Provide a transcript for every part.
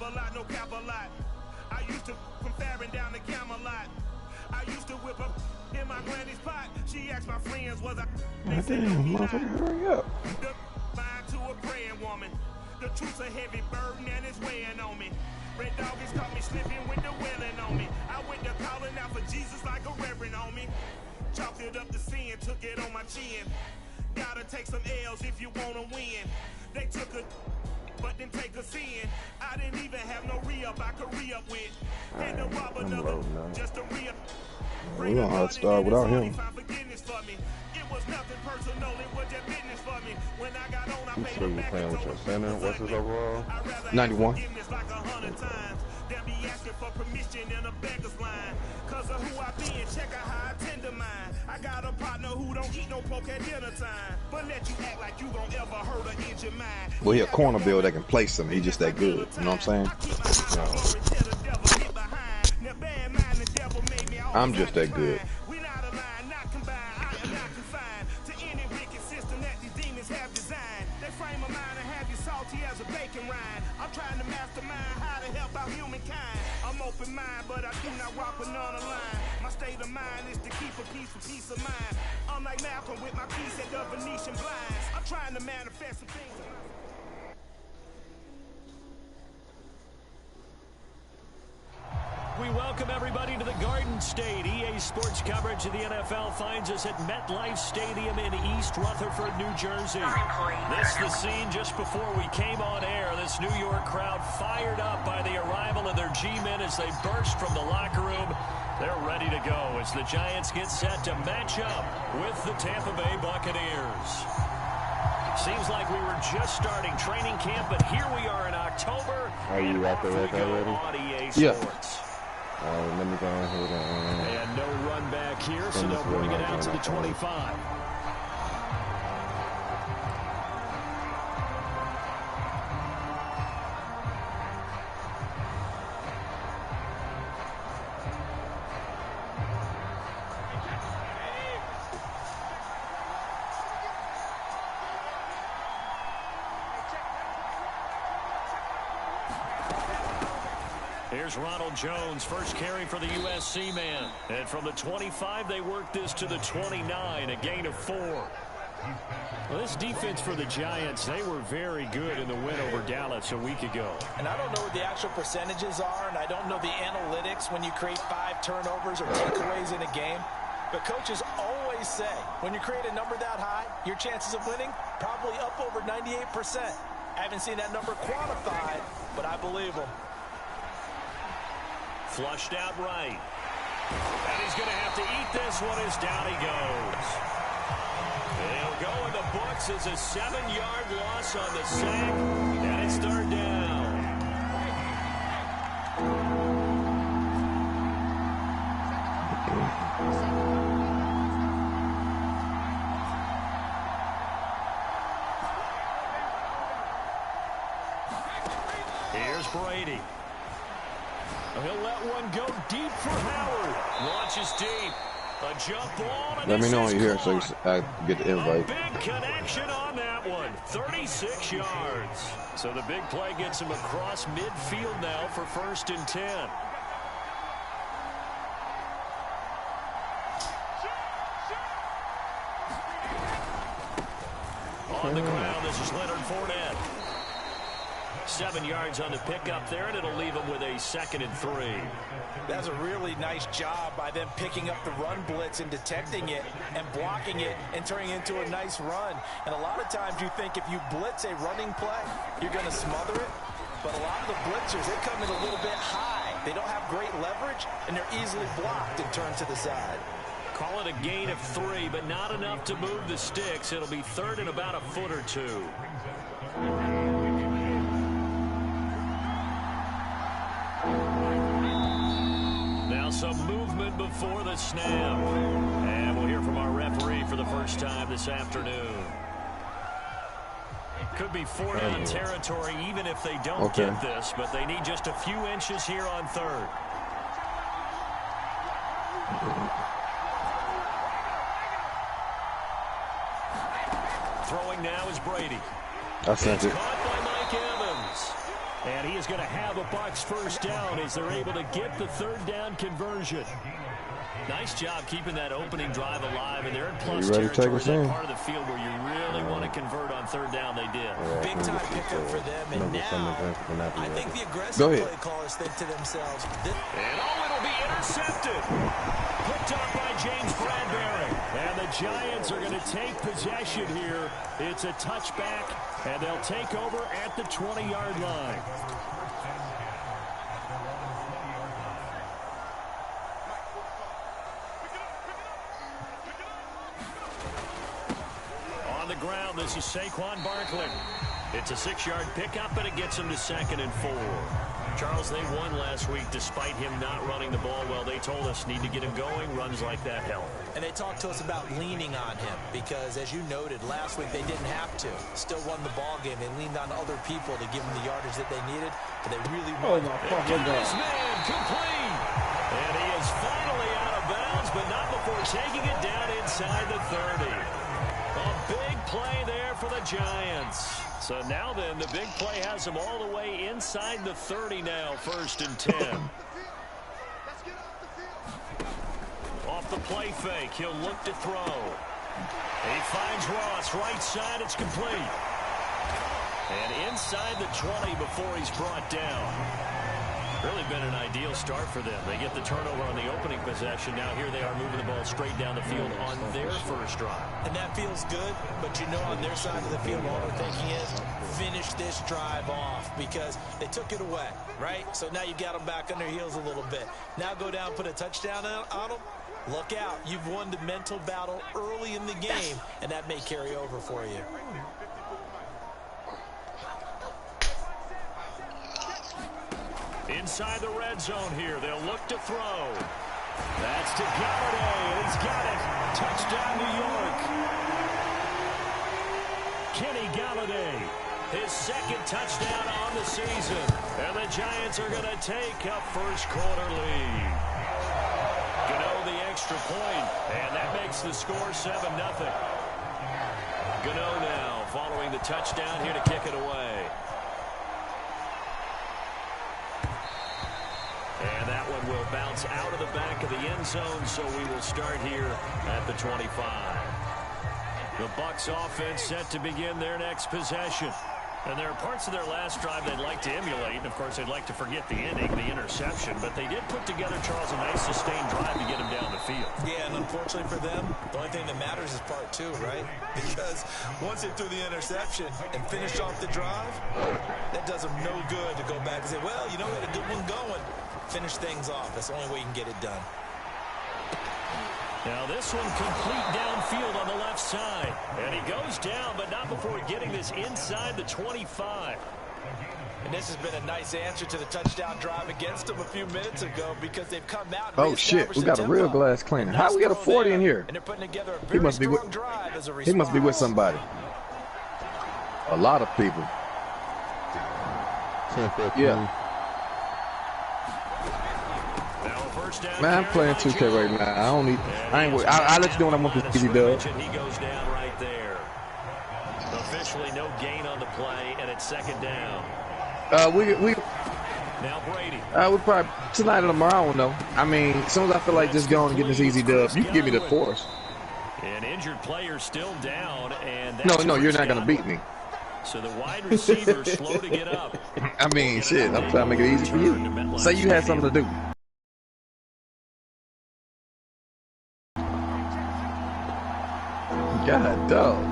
Have-A-Lot, no Cap-A-Lot. I used to from Farron down to Camelot. I used to whip up in my granny's pot. She asked my friends, was I? They said, no, motherfucker, hurry up. Mind to a praying woman. The truth's a heavy burden and it's weighing on me. Red doggies caught me slipping with the wailing on me. I went to calling out for Jesus like a reverend on me. Chalked it up to sin, took it on my chin. Gotta take some L's if you wanna win. They took a but didn't take a sin. I didn't even have no re-up I could re-up with. Had to rob another just to re-up. We're gonna hard start without him. It was nothing personal, it was just business for me. When I got on, I paid So you playing with your center? What's his overall? 91. They'll be asking for permission in a beggar's line. Cause of who I be and check out how I tend to mine. I got a partner who don't eat no pork at dinner time. But let you act like you gon' ever hurt or injure your mind. Well, he a corner build that can place him. He just that good. You know what I'm saying? I'm just that good. I'm trying to mastermind how to help out humankind. I'm open mind, but I do not walk with none line. My state of mind is to keep a peace of mind. I'm like Malcolm with my piece at the Venetian blinds. I'm trying to manifest some things. We welcome everybody to the Garden State. EA Sports coverage of the NFL finds us at MetLife Stadium in East Rutherford, New Jersey. This is the scene just before we came on air. This New York crowd fired up by the arrival of their G-men as they burst from the locker room. They're ready to go as the Giants get set to match up with the Tampa Bay Buccaneers. Seems like we were just starting training camp, but here we are in October. Are you out there already? On EA Sports. Yeah. Let me go ahead and no run back here, so they'll bring it out to the 25. Here's Ronald Jones, first carry for the USC man. And from the 25, they work this to the 29, a gain of 4. Well, this defense for the Giants, they were very good in the win over Dallas a week ago. And I don't know what the actual percentages are, and I don't know the analytics when you create 5 turnovers or takeaways in a game. But coaches always say, when you create a number that high, your chances of winning probably up over 98%. I haven't seen that number quantified, but I believe them. Flushed out right. And he's going to have to eat this one as down he goes. He'll go in the books as a 7-yard loss on the sack, and it's 3rd down. Here's Brady. He'll let one go deep for Howard. Launches deep. A jump ball. Let me know when you're here so I get the invite. A big connection on that one. 36 yards. So the big play gets him across midfield now for 1st and 10. On the ground, this is Leonard Fournette. 7 yards on the pickup there, and it'll leave him with a 2nd and 3. That's a really nice job by them picking up the run blitz and detecting it and blocking it and turning it into a nice run. And a lot of times you think if you blitz a running play, you're going to smother it. But a lot of the blitzers, they come in a little bit high. They don't have great leverage, and they're easily blocked and turned to the side. Call it a gain of 3, but not enough to move the sticks. It'll be 3rd and about a foot or 2. Now some movement before the snap. And we'll hear from our referee for the first time this afternoon. Could be 4-down territory even if they don't get this, but they need just a few inches here on 3rd. Throwing now is Brady. I sent it. Caught by Mike Evans. And he is going to have a Bucs first down as they're able to get the third down conversion. Nice job keeping that opening drive alive, and they're in plus territory, that part of the field where you really want to convert on third down. They did. Big time pickup for them, and now I think the aggressive play callers think to themselves, and it'll be intercepted. Picked up by James Bradbury, and the Giants are going to take possession here. It's a touchback, and they'll take over at the 20-yard line. Ground. This is Saquon Barkley. It's a 6-yard pickup, and it gets him to 2nd and 4. Charles, they won last week despite him not running the ball well. They told us need to get him going. Runs like that help. And they talked to us about leaning on him because, as you noted, last week they didn't have to. Still won the ball game. They leaned on other people to give them the yardage that they needed, but they really won. This man complete. And he is finally out of bounds, but not before taking it down inside the 30. A big play there for the Giants. So now then, the big play has them all the way inside the 30 now, 1st and 10. Off the play fake, he'll look to throw. He finds Ross, right side, it's complete. And inside the 20 before he's brought down. Really been an ideal start for them. They get the turnover on the opening possession. Now here they are moving the ball straight down the field on their first drive. And that feels good, but you know on their side of the field all they're thinking is finish this drive off because they took it away, right? So now you got them back on their heels a little bit. Now go down, put a touchdown on them. Look out. You've won the mental battle early in the game, and that may carry over for you. Inside the red zone here, they'll look to throw. That's to Galladay, and he's got it. Touchdown, New York. Kenny Galladay, his 2nd touchdown on the season. And the Giants are going to take a first-quarter lead. Gano the extra point, and that makes the score 7-0. Gano now following the touchdown here to kick it away. And that one will bounce out of the back of the end zone, so we will start here at the 25. The Bucs offense set to begin their next possession. And there are parts of their last drive they'd like to emulate. And, of course, they'd like to forget the inning, the interception. But they did put together, Charles, a nice sustained drive to get him down the field. Yeah, and unfortunately for them, the only thing that matters is part 2, right? Because once they threw the interception and finished off the drive, that does them no good to go back and say, well, you know, we had a good one going. Finish things off. That's the only way you can get it done. Now this one complete downfield on the left side. And he goes down, but not before getting this inside the 25. And this has been a nice answer to the touchdown drive against them a few minutes ago because they've come out and oh shit, we got a real glass cleaner. How we got a 40 in here? And they're putting together a very strong drive as a response. He must be with somebody. A lot of people. Yeah. Man, I'm playing 2K right now. I let you know when I want this easy dub. He goes down right there. Officially no gain on the play, and it's 2nd down. Now Brady. We probably tonight or tomorrow. I don't know. I mean, as soon as I feel like just going and getting this easy dub, you can give me the force. An injured player still down, and no, you're not gonna beat me. So the wide receiver slow to get up. I mean, shit. I'm trying to make it easy for you. Say you had something to do. God, dog.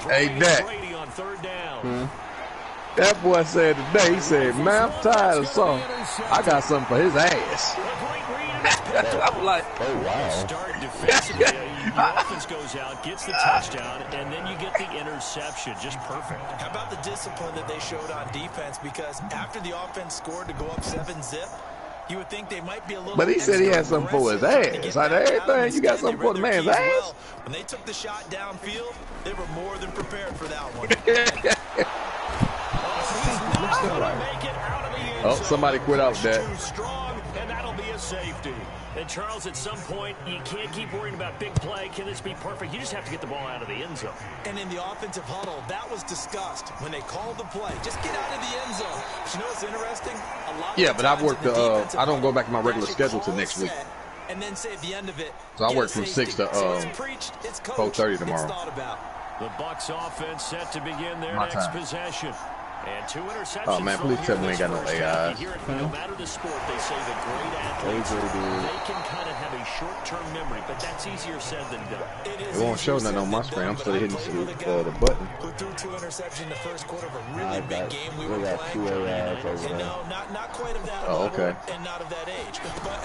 Hey, Dak. That boy said today, he said, man, I'm tired of something. I got something for his ass. I'm like, oh, wow. Start defensively. The offense goes out, gets the touchdown, and then you get the interception. Just perfect. How about the discipline that they showed on defense? Because after the offense scored to go up 7-zip, you would think they might be a little. But he said he had something for his ass. Out of everything, you got something for the man's ass. Well. When they took the shot downfield, they were more than prepared for that one. Oh, somebody quit out that. safety. And, Charles, at some point, you can't keep worrying about big play. Can this be perfect? You just have to get the ball out of the end zone. And in the offensive huddle, that was discussed when they called the play. Just get out of the end zone. But you know what's interesting? But I've worked I don't go back to my regular schedule till next week. And then say at the end of it, so I work from 6 to 4:30 tomorrow. The Bucs offense set to begin their next possession. And 2 interceptions. Oh man, please tell me we ain't got no AI. No matter the sport, they say the great athletes, they can kind of have a short-term memory, but that's easier said than done. It won't show nothing on my screen. I'm still hitting the button. Who threw 2 interceptions in the first quarter of a really big game we were playing. And no, not quite of that level and not of that age. But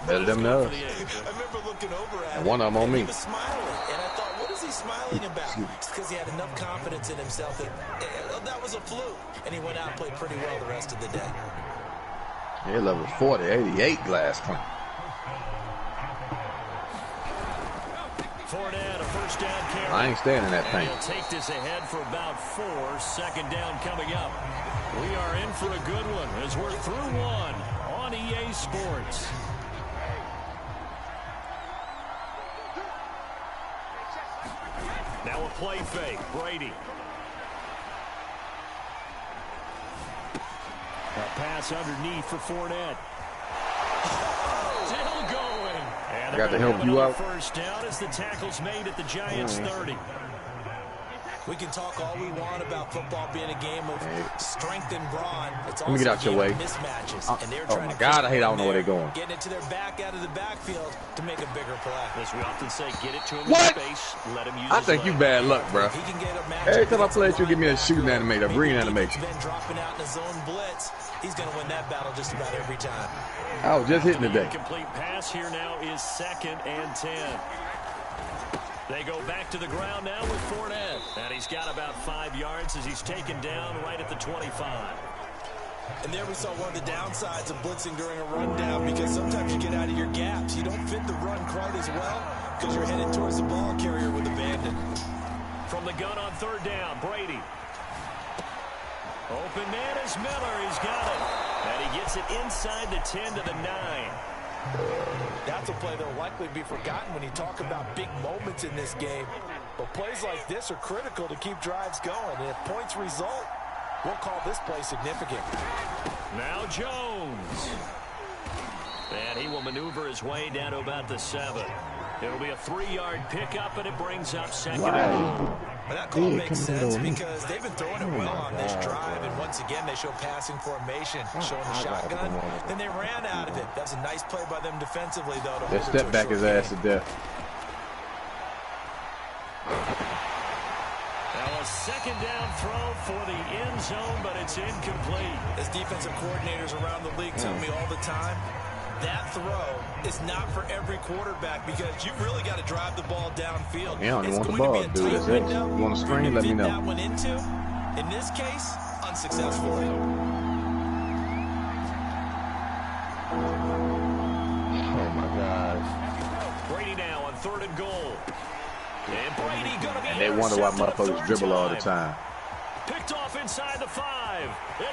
better than us. I remember looking over at and one of them on me. He was smiling, and I thought, what is he smiling about? It's because he had enough confidence in himself that was a fluke. And he went out and played pretty well the rest of the day. Yeah, level 40, 88 glass clean. Fournette, a first down carry. I ain't standing that paint. He'll take this ahead for about 4. Second down coming up. We are in for a good one as we're through 1 on EA Sports. Now a play fake. Brady. A pass underneath for Fournette. Still going. And I got to help you out. First down as the tackle's made at the Giants' 30. We can talk all we want about football being a game of strength and brawn. It's Let me get out your way. Mismatches. And they're oh my God, I hate I don't know where they're going. Getting it to their back out of the backfield to make a bigger play. As we often say, get it to him what? in space, let him use I think you bad luck, bro. Every time I play it, you give me a shooting animator, a green animator. Been dropping out in his own blitz. He's going to win that battle just about every time. I was just hitting today. Complete pass here now is 2nd and 10. They go back to the ground now with Fournette. And he's got about 5 yards as he's taken down right at the 25. And there we saw one of the downsides of blitzing during a rundown, because sometimes you get out of your gaps. You don't fit the run quite as well because you're headed towards the ball carrier with abandon. From the gun on 3rd down, Brady. Open man is Miller. He's got it. And he gets it inside the 10 to the 9. That's a play that will likely be forgotten when you talk about big moments in this game. But plays like this are critical to keep drives going. And if points result, we'll call this play significant. Now Jones. And he will maneuver his way down to about the 7. It'll be a 3-yard pickup, and it brings up 2nd and 1. Well, that call makes sense because they've been throwing it well on this drive, and once again they show passing formation, showing the shotgun. Then they ran out of it. That's a nice play by them defensively, though. They step back his ass to death. Now a 2nd down throw for the end zone, but it's incomplete. As defensive coordinators around the league tell me all the time, that throw is not for every quarterback because you've really got to drive the ball downfield. Yeah, I don't want the ball, dude. That's it. You want a screen? Let me know. That one into, in this case, unsuccessfully. Oh my gosh. Brady now on 3rd and goal. And Brady gonna be and they wonder why motherfuckers dribble all the time. Picked off inside the 5.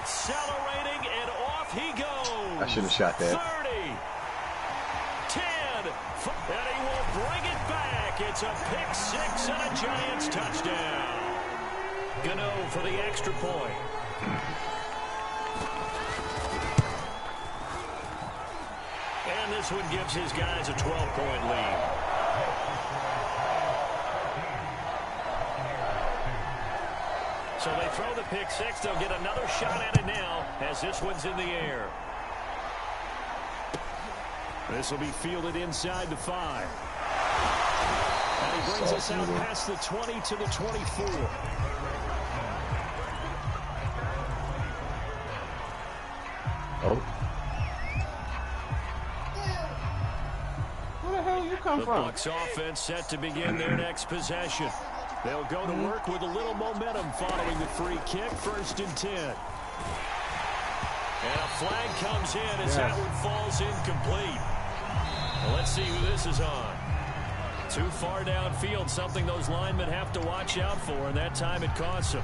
Accelerating and off he goes. I should have shot that. 30. 10. And he will bring it back. It's a pick 6 and a Giants touchdown. Gano for the extra point. And this one gives his guys a 12-point lead. So they throw the pick 6. They'll get another shot at it now as this one's in the air. This will be fielded inside the 5. And he brings us out past the 20 to the 24. Oh. Where the hell you come from? The Bucs offense set to begin their next possession. They'll go to work with a little momentum following the free kick. 1st and 10. And a flag comes in as that one falls incomplete. Well, let's see who this is on. Too far downfield, something those linemen have to watch out for, and that time it costs them.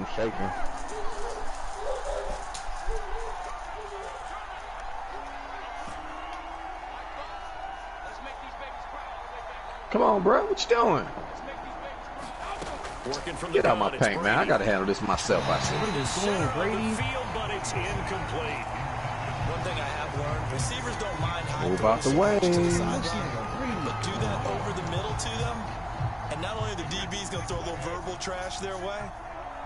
I'm shaking. Come on, bro. What you doing? Get out my paint, man. I gotta handle this myself. I see. What are you doing, Brady? Field, but it's incomplete. One thing I have learned: receivers don't mind high move out the way. To the sideline, but do that over the middle to them, and not only the DB's gonna throw a little verbal trash their way.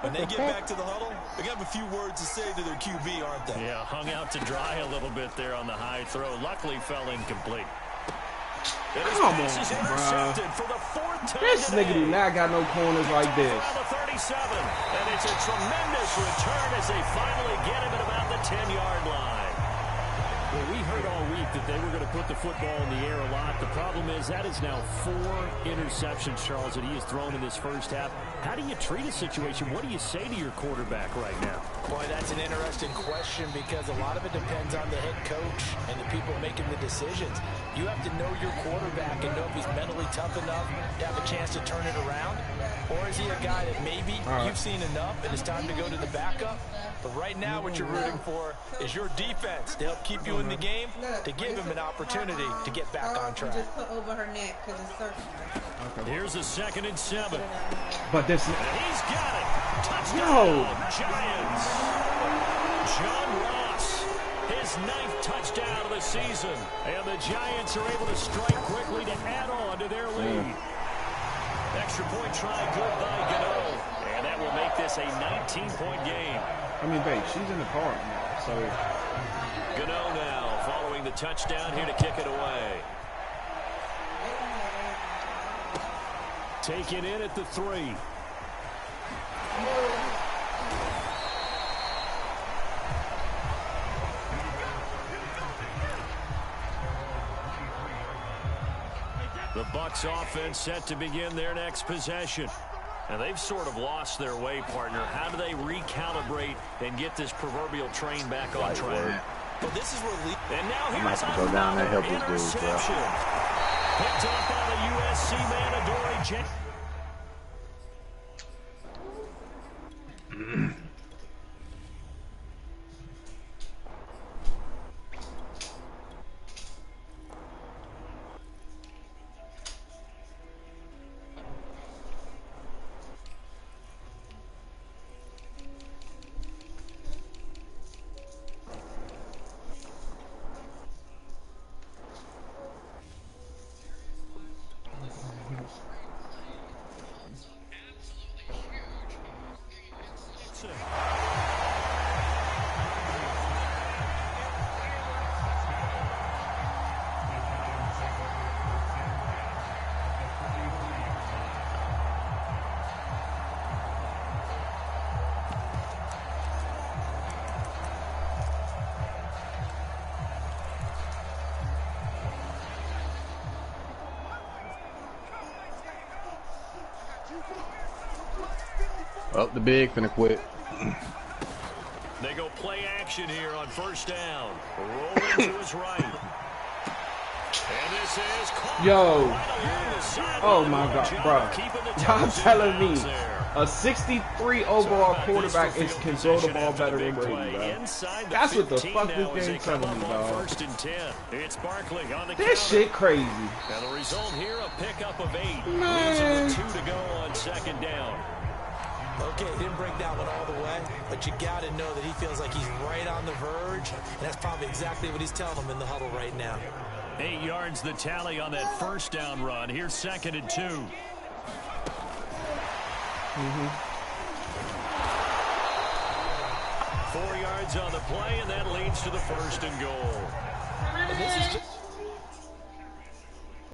When they get back to the huddle, they got a few words to say to their QB, aren't they? Yeah, hung out to dry a little bit there on the high throw. Luckily, fell incomplete. Come on, bro. This nigga do not got no corners like this. The 37, and it's a tremendous return as they finally get him at about the 10-yard line. Well, we heard all week that they were going to put the football in the air a lot. The problem is that is now 4 interceptions, Charles, that he has thrown in this first half. How do you treat a situation? What do you say to your quarterback right now? Boy, that's an interesting question because a lot of it depends on the head coach and the people making the decisions. You have to know your quarterback and know if he's mentally tough enough to have a chance to turn it around. Or is he a guy that maybe you've seen enough and it's time to go to the backup? But right now what you're rooting for is your defense to help keep you in the game, to give him an opportunity to get back on track. Just put over her neck because it's circling. Here's a 2nd and 7. But this... And he's got it. Touchdown, Giants. John Ross, his 9th touchdown of the season. And the Giants are able to strike quickly to add on to their lead. Extra point try good by Gano. And that will make this a 19-point game. I mean, babe, she's in the car now, so... Gano now following the touchdown here to kick it away. Taken in at the 3. The Bucs offense set to begin their next possession. And they've sort of lost their way, partner. How do they recalibrate and get this proverbial train back on track? Well, this is where and now I might have to go down there and help this dude, bro. Picked up by the USC man, Adoree Jackson. Oh, the big finna quit. They go play action here on 1st down. Rolling to his right. And this is yo. Right oh my God, bro. Y'all telling me a 63 overall quarterback can throw the ball better than Brady, bro. That's what the fuck this game's telling me, dog. It's Barkley on the this shit crazy. And the result here, a pickup of 8. Man. Leaves him with 2 to go on 2nd down. Okay, didn't break that one all the way, but you got to know that he feels like he's right on the verge, and that's probably exactly what he's telling them in the huddle right now. 8 yards the tally on that 1st down run. Here's 2nd and 2. 4 yards on the play, and that leads to the 1st and goal. And this is just...